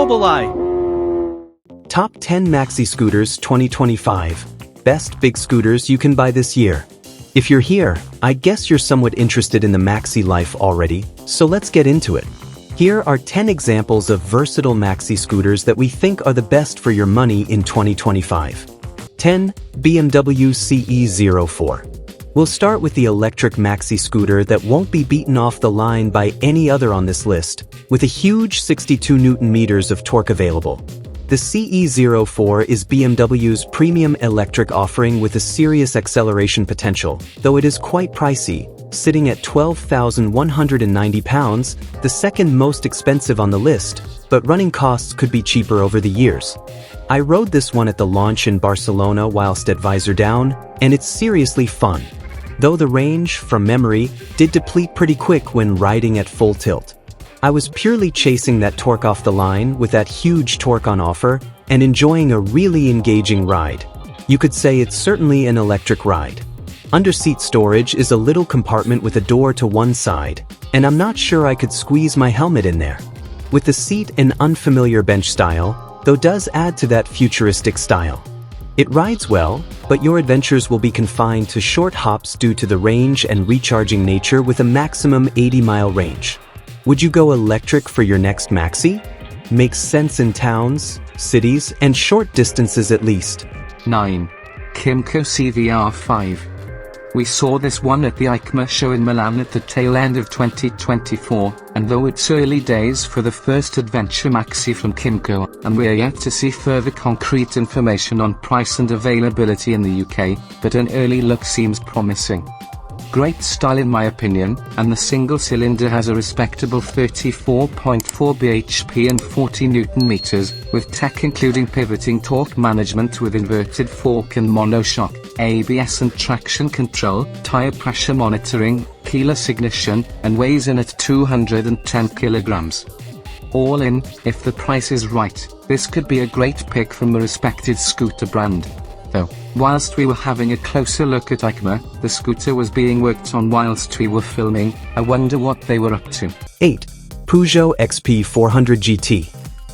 Mobili. Top 10 Maxi Scooters 2025. Best big scooters you can buy this year. If you're here, I guess you're somewhat interested in the Maxi life already, so let's get into it. Here are 10 examples of versatile Maxi scooters that we think are the best for your money in 2025. 10. BMW CE04. We'll start with the electric Maxi scooter that won't be beaten off the line by any other on this list, with a huge 62 Nm of torque available. The CE04 is BMW's premium electric offering with a serious acceleration potential, though it is quite pricey, sitting at £12,190, the second most expensive on the list, but running costs could be cheaper over the years. I rode this one at the launch in Barcelona whilst at Visor Down, and it's seriously fun. Though the range, from memory, did deplete pretty quick when riding at full tilt. I was purely chasing that torque off the line with that huge torque on offer and enjoying a really engaging ride. You could say it's certainly an electric ride. Under-seat storage is a little compartment with a door to one side, and I'm not sure I could squeeze my helmet in there. With the seat an unfamiliar bench style, though does add to that futuristic style. It rides well, but your adventures will be confined to short hops due to the range and recharging nature with a maximum 80-mile range. Would you go electric for your next Maxi? Makes sense in towns, cities, and short distances at least. 9. Kymco CV R5. We saw this one at the EICMA show in Milan at the tail end of 2024, and though it's early days for the first adventure Maxi from Kymco, and we're yet to see further concrete information on price and availability in the UK, but an early look seems promising. Great style in my opinion, and the single cylinder has a respectable 34.4 bhp and 40 Nm, with tech including pivoting torque management with inverted fork and monoshock, ABS and traction control, tire pressure monitoring, keyless ignition, and weighs in at 210 kilograms. All in, if the price is right, this could be a great pick from a respected scooter brand. Though, whilst we were having a closer look at EICMA, the scooter was being worked on whilst we were filming. I wonder what they were up to. 8. Peugeot XP400 GT.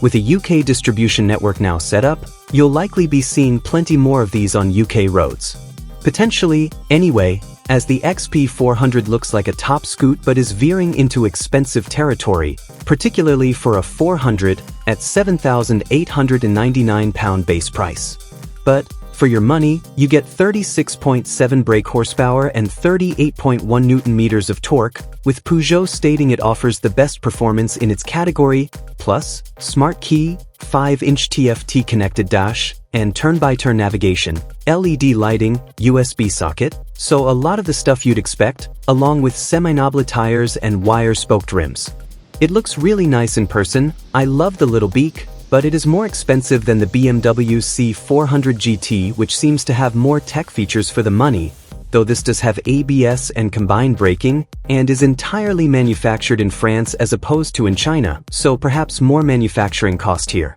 With a UK distribution network now set up, you'll likely be seeing plenty more of these on UK roads. Potentially, anyway, as the XP400 looks like a top scoot but is veering into expensive territory, particularly for a 400 at £7,899 base price. But, for your money, you get 36.7 brake horsepower and 38.1 Nm of torque, with Peugeot stating it offers the best performance in its category, plus smart key, 5-inch TFT connected dash, and turn-by-turn navigation, LED lighting, USB socket, so a lot of the stuff you'd expect, along with semi-knobbly tires and wire-spoked rims. It looks really nice in person. I love the little beak, but it is more expensive than the BMW C400 GT, which seems to have more tech features for the money, though this does have ABS and combined braking, and is entirely manufactured in France as opposed to in China, so perhaps more manufacturing cost here.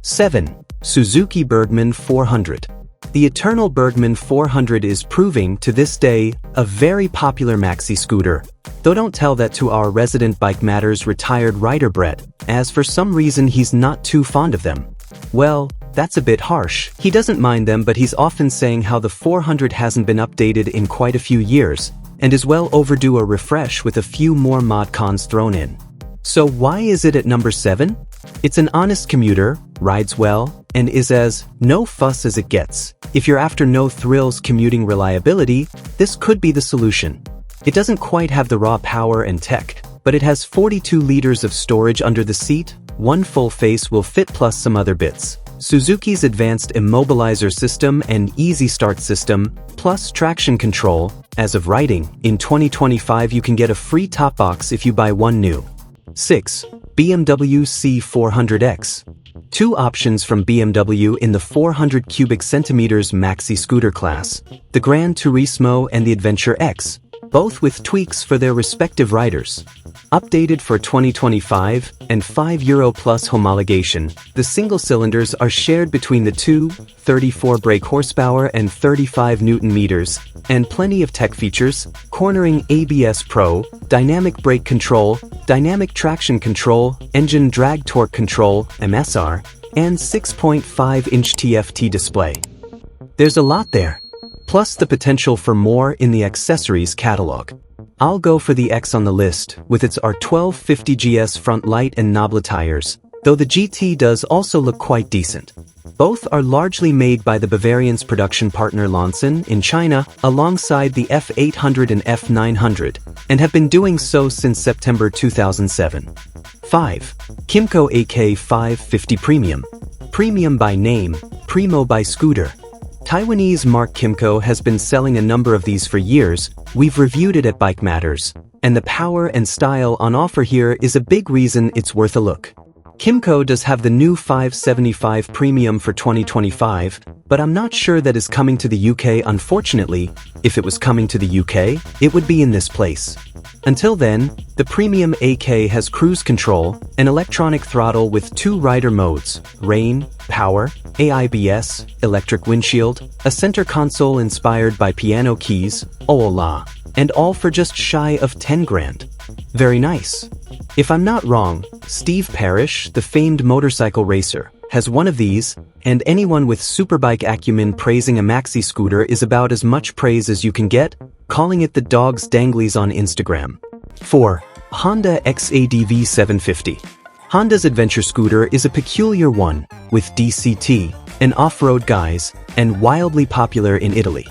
7. Suzuki Burgman 400. The eternal Burgman 400 is proving, to this day, a very popular Maxi scooter, though don't tell that to our resident Bike Matters retired rider Brett, as for some reason he's not too fond of them. Well, that's a bit harsh. He doesn't mind them, but he's often saying how the 400 hasn't been updated in quite a few years, and is well overdue a refresh with a few more mod cons thrown in. So why is it at number 7? It's an honest commuter, rides well, and is as no fuss as it gets. If you're after no thrills commuting reliability, this could be the solution. It doesn't quite have the raw power and tech, but it has 42 liters of storage under the seat, one full face will fit plus some other bits. Suzuki's advanced immobilizer system and easy start system, plus traction control. As of writing, in 2025 you can get a free top box if you buy one new. 6. BMW C400X. Two options from BMW in the 400 cubic centimeters maxi scooter class, the Gran Turismo and the Adventure X. both with tweaks for their respective riders. Updated for 2025 and €5 plus homologation, the single cylinders are shared between the two, 34 brake horsepower and 35 Newton meters, and plenty of tech features: cornering ABS Pro, dynamic brake control, dynamic traction control, engine drag torque control (MSR), and 6.5-inch TFT display. There's a lot there, plus the potential for more in the accessories catalog. I'll go for the X on the list, with its R1250 GS front light and knoblet tires, though the GT does also look quite decent. Both are largely made by the Bavarian's production partner Lonson in China, alongside the F800 and F900, and have been doing so since September 2007. 5. Kymco AK550 Premium. Premium by name, Primo by scooter. Taiwanese Mark Kymco has been selling a number of these for years. We've reviewed it at Bike Matters, and the power and style on offer here is a big reason it's worth a look. Kymco does have the new 575 Premium for 2025, but I'm not sure that is coming to the UK. Unfortunately, if it was coming to the UK, it would be in this place. Until then, the Premium AK has cruise control, an electronic throttle with 2 rider modes: rain, power, AIBS, electric windshield, a center console inspired by piano keys, oh la, and all for just shy of 10 grand. Very nice. If I'm not wrong, Steve Parrish, the famed motorcycle racer, has one of these, and anyone with superbike acumen praising a maxi scooter is about as much praise as you can get, calling it the dog's danglies on Instagram. 4. Honda X-ADV 750. Honda's adventure scooter is a peculiar one, with DCT, an off-road guise, and wildly popular in Italy.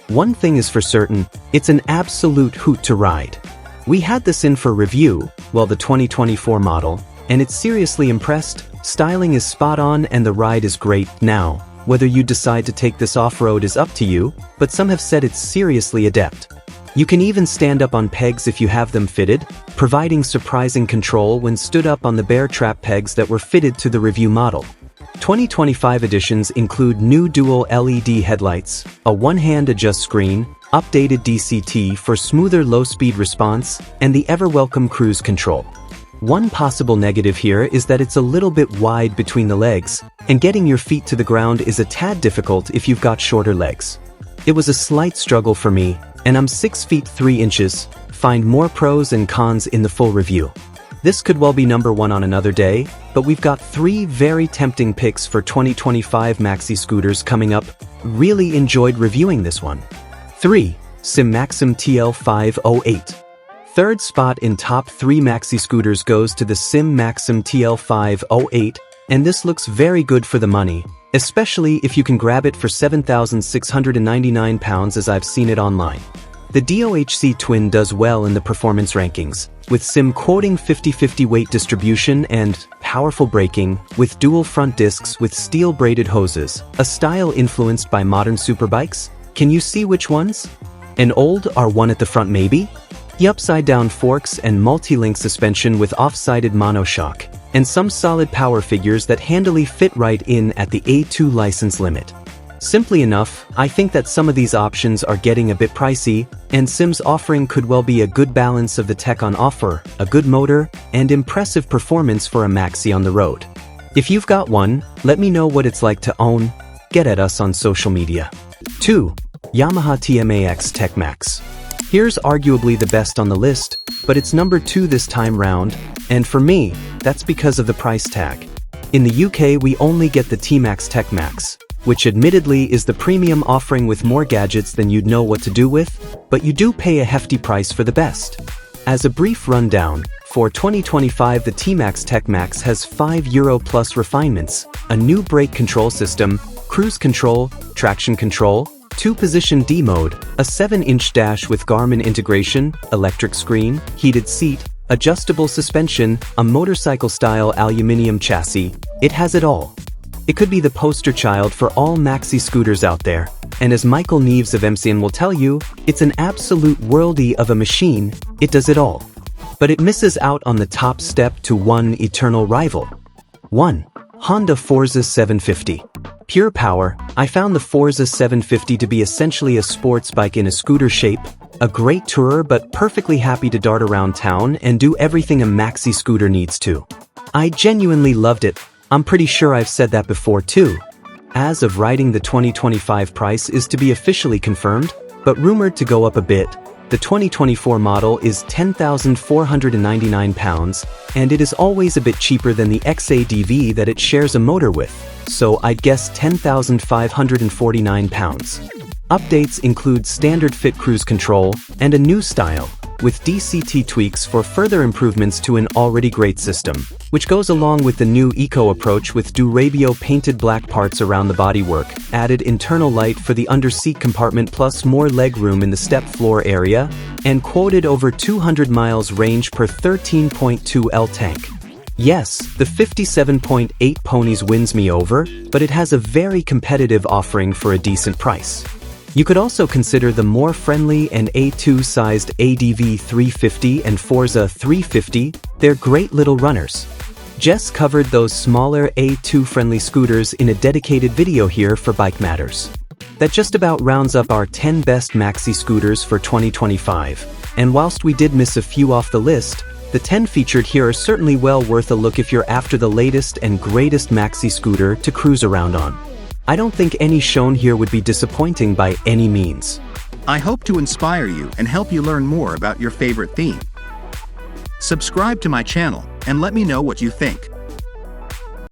One thing is for certain, it's an absolute hoot to ride. We had this in for review, the 2024 model, and it's seriously impressed. Styling is spot on and the ride is great. Now, whether you decide to take this off-road is up to you, but some have said it's seriously adept. You can even stand up on pegs if you have them fitted, providing surprising control when stood up on the bear trap pegs that were fitted to the review model. 2025 editions include new dual LED headlights, a one-hand adjust screen, updated DCT for smoother low-speed response, and the ever-welcome cruise control. One possible negative here is that it's a little bit wide between the legs, and getting your feet to the ground is a tad difficult if you've got shorter legs. It was a slight struggle for me, and I'm 6 feet 3 inches. Find more pros and cons in the full review. This could well be number 1 on another day, but we've got 3 very tempting picks for 2025 maxi scooters coming up. Really enjoyed reviewing this one. 3. Sym Maxsym TL 508. Third spot in top 3 maxi scooters goes to the Sym Maxsym TL 508, and this looks very good for the money, especially if you can grab it for £7,699 as I've seen it online. The DOHC twin does well in the performance rankings, with Sym quoting 50-50 weight distribution and powerful braking, with dual front discs with steel-braided hoses, a style influenced by modern superbikes. Can you see which ones? An old R1 at the front maybe? The upside-down forks and multi-link suspension with off-sided monoshock, and some solid power figures that handily fit right in at the A2 license limit. Simply enough, I think that some of these options are getting a bit pricey, and Sym's offering could well be a good balance of the tech on offer, a good motor, and impressive performance for a maxi on the road. If you've got one, let me know what it's like to own. Get at us on social media. 2. Yamaha TMAX TMAX. Here's arguably the best on the list, but it's number 2 this time round, and for me, that's because of the price tag. In the UK we only get the TMAX TMAX, which admittedly is the premium offering with more gadgets than you'd know what to do with, but you do pay a hefty price for the best. As a brief rundown, for 2025 the TMAX TMAX has €5 plus refinements, a new brake control system, cruise control, traction control, 2-position D mode, a 7-inch dash with Garmin integration, electric screen, heated seat, adjustable suspension, a motorcycle-style aluminium chassis. It has it all. It could be the poster child for all maxi scooters out there, and as Michael Neves of MCN will tell you, it's an absolute worldie of a machine. It does it all. But it misses out on the top step to one eternal rival. 1. Honda Forza 750. Pure power, I found the Forza 750 to be essentially a sports bike in a scooter shape, a great tourer but perfectly happy to dart around town and do everything a maxi scooter needs to. I genuinely loved it. I'm pretty sure I've said that before too. As of writing, the 2025 price is to be officially confirmed, but rumored to go up a bit. The 2024 model is £10,499, and it is always a bit cheaper than the X-ADV that it shares a motor with, so I'd guess £10,549. Updates include standard fit cruise control and a new style, with DCT tweaks for further improvements to an already great system, which goes along with the new eco approach with Durabio painted black parts around the bodywork, added internal light for the under-seat compartment plus more legroom in the step floor area, and quoted over 200 miles range per 13.2 L tank. Yes, the 57.8 ponies wins me over, but it has a very competitive offering for a decent price. You could also consider the more friendly and A2-sized ADV 350 and Forza 350, they're great little runners. Jess covered those smaller A2-friendly scooters in a dedicated video here for Bike Matters. That just about rounds up our 10 best maxi scooters for 2025, and whilst we did miss a few off the list, the 10 featured here are certainly well worth a look if you're after the latest and greatest maxi scooter to cruise around on. I don't think any shown here would be disappointing by any means. I hope to inspire you and help you learn more about your favorite theme. Subscribe to my channel and let me know what you think.